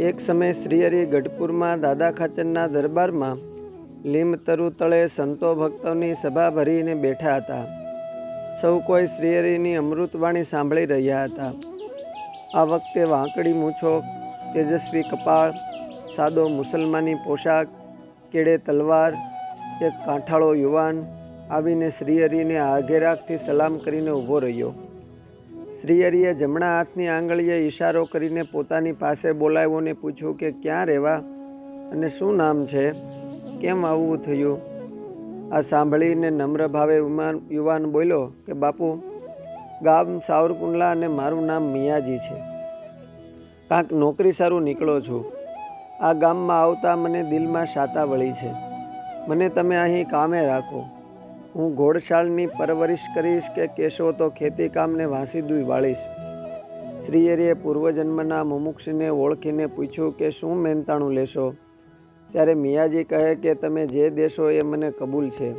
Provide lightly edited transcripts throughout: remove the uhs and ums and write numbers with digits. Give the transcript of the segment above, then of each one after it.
એક સમયે શ્રીહરિ ગઢપુરમાં દાદા ખાચરના દરબારમાં લીમતરુ તળે સંતો ભક્તોની સભા ભરીને બેઠા હતા. સૌ કોઈ શ્રીહરિની અમૃતવાણી સાંભળી રહ્યા હતા. આ વખતે વાંકડી મૂછો, તેજસ્વી કપાળ, સાદો મુસલમાની પોશાક, કેડે તલવાર, એક કાંઠાળો યુવાન આવીને શ્રીહરિને આઘેરાકથી સલામ કરીને ઊભો રહ્યો. શ્રીહરિએ જમણા હાથની આંગળીએ ઈશારો કરીને પોતાની પાસે બોલાવ્યોને પૂછ્યું કે ક્યાં રહેવા અને શું નામ છે, કેમ આવવું થયું. આ સાંભળીને નમ્ર ભાવે યુવાન બોલ્યો કે બાપુ, ગામ સાવરકુંડલા અને મારું નામ મિયાજી છે. કાંક નોકરી સારું નીકળો છું. આ ગામમાં આવતા મને દિલમાં શાતા વળી છે. મને તમે અહીં કામે રાખો. હું ઘોડશાળની પરવરિશ કરીશ કે કેશો તો ખેતી કામને વાંસી દુઈ વાળીશ. શ્રીહરિએ પૂર્વજન્મના મુમુક્ષને ઓળખીને પૂછ્યું કે શું મહેનતાણું લેશો. ત્યારે મિયાજી કહે કે તમે જે દેશો એ મને કબૂલ છે.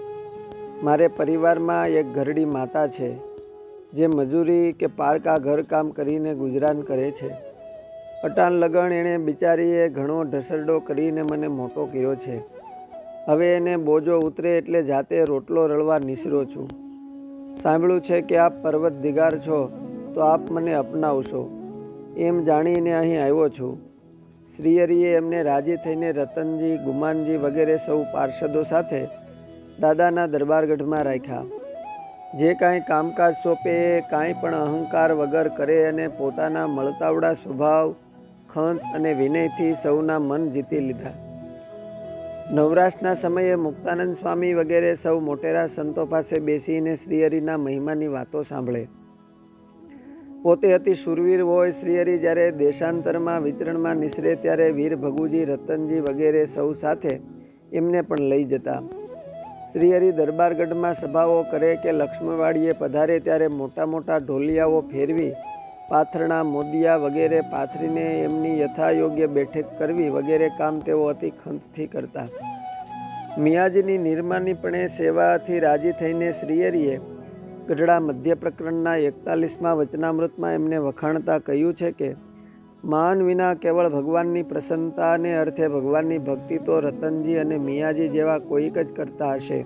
મારે પરિવારમાં એક ઘરડી માતા છે જે મજૂરી કે પારકા ઘરકામ કરીને ગુજરાન કરે છે. અટાણ લગણ એણે બિચારીએ ઘણો ઢસરડો કરીને મને મોટો કર્યો છે. હવે એને બોજો ઉતરે એટલે જાતે રોટલો રળવા નિસરો છું. સાંભળ્યું છે કે આપ પર્વત દિગાર છો તો આપ મને અપનાવશો, એમ જાણીને અહીં આવ્યો છું. શ્રીહરિએ એમને રાજી થઈને રતનજી, ગુમાનજી વગેરે સૌ પાર્ષદો સાથે દાદાના દરબારગઢમાં રાખ્યા. જે કાંઈ કામકાજ સોંપે એ કાંઈ પણ અહંકાર વગર કરે અને પોતાના મળતાવડા સ્વભાવ, ખંત અને વિનયથી સૌના મન જીતી લીધા. નવરાશના સમયે મુક્તાનંદ સ્વામી વગેરે સૌ મોટેરા સંતો પાસે બેસીને શ્રીહરિના મહિમાની વાતો સાંભળે. પોતે અતિ શૂરવીર હોય શ્રીહરિ જ્યારે દેશાંતરમાં વિચરણમાં નિસરે ત્યારે વીર ભગુજી, રતનજી વગેરે સૌ સાથે એમને પણ લઈ જતા. શ્રીહરિ દરબારગઢમાં સભાઓ કરે કે લક્ષ્મણવાડીએ પધારે ત્યારે મોટા મોટા ઢોલિયાઓ ફેરવી પાથરણા, મોદિયા વગેરે પાથરીને એમની યથાયોગ્ય બેઠક કરવી વગેરે કામ તેઓ અતિ ખંતથી કરતા. મિયાજીની નિર્માનીપણે સેવાથી રાજી થઈને શ્રીહરિએ ગઢડા મધ્ય પ્રકરણના 41મા વચનામૃતમાં એમને વખાણતા કહ્યું છે કે માન વિના કેવળ ભગવાનની પ્રસન્નતાને અર્થે ભગવાનની ભક્તિ તો રતનજી અને મિયાજી જેવા કોઈક જ કરતા હશે.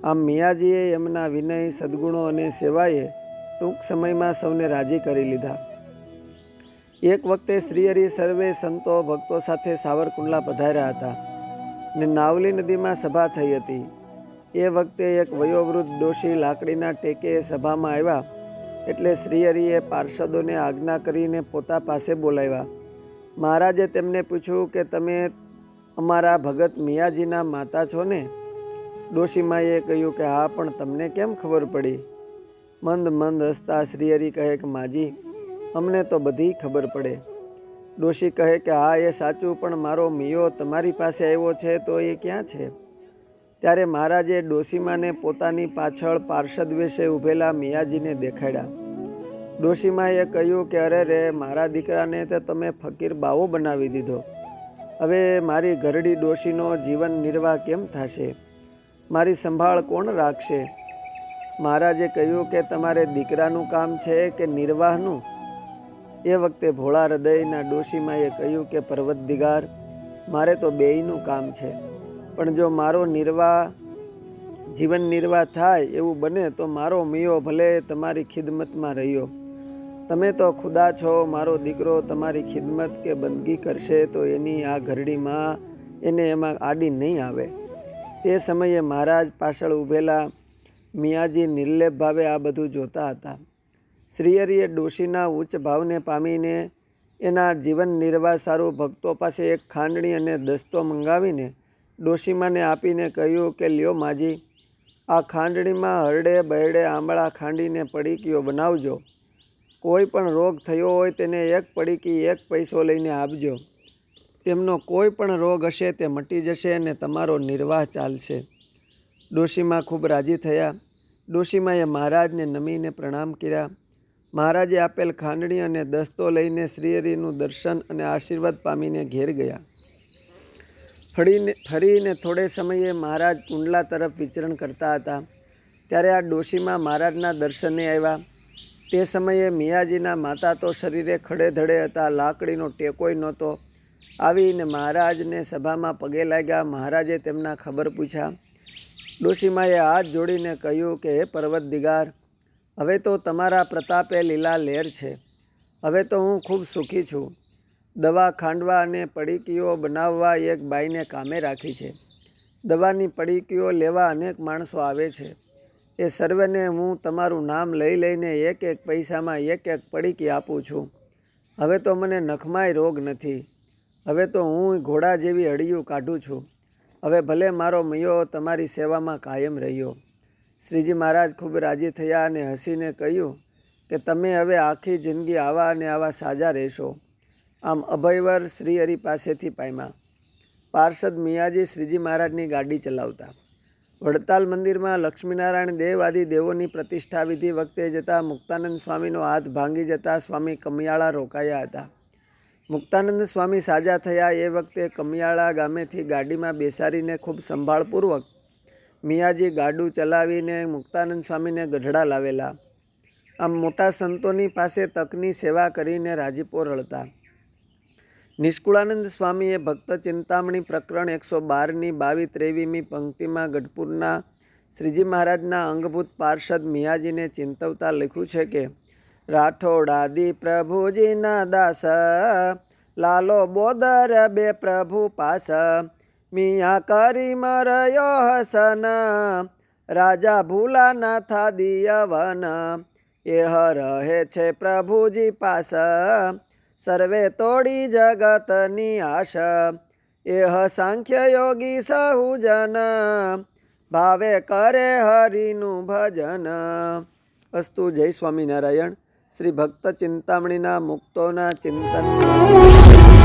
આમ મિયાજીએ એમના વિનય, સદ્ગુણો અને સેવાએ ટૂંક સમયમાં સૌને રાજી કરી લીધા. એક વખતે શ્રીહરિ સર્વે સંતો ભક્તો સાથે સાવરકુંડલા પધાર્યા હતા ને નાવલી નદીમાં સભા થઈ હતી. એ વખતે એક વયોવૃદ્ધ ડોશી લાકડીના ટેકે સભામાં આવ્યા એટલે શ્રીહરિએ પાર્ષદોને આજ્ઞા કરીને પોતા પાસે બોલાવ્યા. મહારાજે તેમને પૂછ્યું કે તમે અમારા ભગત મિયાજીના માતા છો ને? ડોશીમાએ કહ્યું કે હા, પણ તમને કેમ ખબર પડી? મંદ મંદ હસતા શ્રીહરિ કહે કે માજી, અમને તો બધી ખબર પડે. ડોશી કહે કે હા એ સાચું, પણ મારો મિયો તમારી પાસે આવ્યો છે તો એ ક્યાં છે? ત્યારે મહારાજે ડોશીમાને પોતાની પાછળ પાર્ષદ વેશે ઊભેલા મિયાજીને દેખાડ્યા. ડોશીમાએ કહ્યું કે અરે રે, મારા દીકરાને તો તમે ફકીર બાવો બનાવી દીધો. હવે મારી ઘરડી ડોશીનો જીવન નિર્વાહ કેમ થશે? મારી સંભાળ કોણ રાખશે? મહારાજે કહ્યું કે તમારે દીકરાનું કામ છે કે નિર્વાહનું? એ વખતે ભોળા હૃદયના ડોશીમાએ કહ્યું કે પર્વત દિગાર, મારે તો બેયનું કામ છે. પણ જો મારો જીવન નિર્વાહ થાય એવું બને તો મારો મિયો ભલે તમારી ખિદમતમાં રહ્યો. તમે તો ખુદા છો. મારો દીકરો તમારી ખિદમત કે બંદગી કરશે તો એની આ ઘરડીમાં એને એમાં આડી નહીં આવે. તે સમયે મહારાજ પાછળ ઊભેલા મિયાજી નિર્લેપ ભાવે આ બધું જોતા હતા. શ્રીહરિએ ડોશીના ઉચ્ચ ભાવને પામીને એના જીવન નિર્વાહ સારું ભક્તો પાસે એક ખાંડણી અને દસ્તો મંગાવીને ડોશીમાને આપીને કહ્યું કે લ્યો માજી, આ ખાંડણીમાં હરડે બરડે આંબળા ખાંડીને પડીકીઓ બનાવજો. કોઈ પણ રોગ થયો હોય તેને એક પડીકી 1 પૈસો લઈને આપજો. તેમનો કોઈ પણ રોગ હશે તે મટી જશે અને તમારો નિર્વાહ ચાલશે. ડોશીમા ખૂબ રાજી થયા. ડોશીમાએ મહારાજને નમીને પ્રણામ કર્યા. મહારાજે આપેલ ખાંડણી અને દસ્તો લઈને શ્રીહરિનું દર્શન અને આશીર્વાદ પામીને ઘેર ગયા. ફરીને થોડે સમયે મહારાજ કુંડલા તરફ વિચરણ કરતા હતા ત્યારે આ ડોશીમા મહારાજના દર્શને આવ્યા. તે સમયે મિયાજીના માતા તો શરીરે ખડે ધડે હતા. લાકડીનો ટેકોય નહોતો. આવીને મહારાજને સભામાં પગે લાગ્યા. મહારાજે તેમના ખબર પૂછ્યા. ડોશીમાએ હાથ જોડીને કહ્યું કે હે પર્વતદિગાર, હવે તો તમારા પ્રતાપે લીલા લહેર છે. હવે તો હું ખૂબ સુખી છું. દવા ખાંડવા અને પડીકીઓ બનાવવા એક બાઈને કામે રાખી છે. દવાની પડીકીઓ લેવા અનેક માણસો આવે છે. એ સર્વેને હું તમારું નામ લઈ લઈને એક એક પૈસામાં એક એક પડીકી આપું છું. હવે તો મને નખમાય રોગ નથી. હવે તો હું ઘોડા જેવી હડિયું કાઢું છું. હવે ભલે મારો મૈયો તમારી સેવામાં કાયમ રહ્યો. શ્રીજી મહારાજ ખૂબ રાજી થયા અને હસીને કહ્યું કે તમે હવે આખી જિંદગી આવા અને આવા સાજા રહેશો. આમ અભયવર શ્રીહરિ પાસેથી પામ્યા. પાર્ષદ મિયાજી શ્રીજી મહારાજની ગાડી ચલાવતા. વડતાલ મંદિરમાં લક્ષ્મીનારાયણ દેવ આદિ દેવોની પ્રતિષ્ઠા વિધિ વખતે જતાં મુક્તાનંદ સ્વામીનો હાથ ભાંગી જતાં સ્વામી કમિયાળા રોકાયા હતા. મુક્તાનંદ સ્વામી સાજા થયા એ વખતે કમિયાળા ગામેથી ગાડીમાં બેસાડીને ખૂબ સંભાળપૂર્વક મિયાજી ગાડું ચલાવીને મુક્તાનંદ સ્વામીને ગઢડા લાવેલા. આમ મોટા સંતોની પાસે તકની સેવા કરીને રાજીપો રળતા. નિષ્કુળાનંદ સ્વામીએ ભક્ત ચિંતામણી પ્રકરણ 112ની 22-23મી પંક્તિમાં ગઢપુરના શ્રીજી મહારાજના અંગભૂત પાર્ષદ મિયાજીને ચિંતવતા લખ્યું છે કે રાઠોડાદી પ્રભુજીના દાસ, લાલો બોદર બે પ્રભુ પાસ, મિયા કરી મરયો હસન, રાજા ભૂલા ના થા દિયવન, એહ રહે છે પ્રભુજી પાસ, સર્વે તોડી જગતની આશ, એહ સાંખ્ય યોગી સહુજન, ભાવે કરે હરિનું ભજન. અસ્તુ. જય સ્વામિનારાયણ. શ્રી ભક્ત ચિંતામણીના મુક્તોના ચિંતન.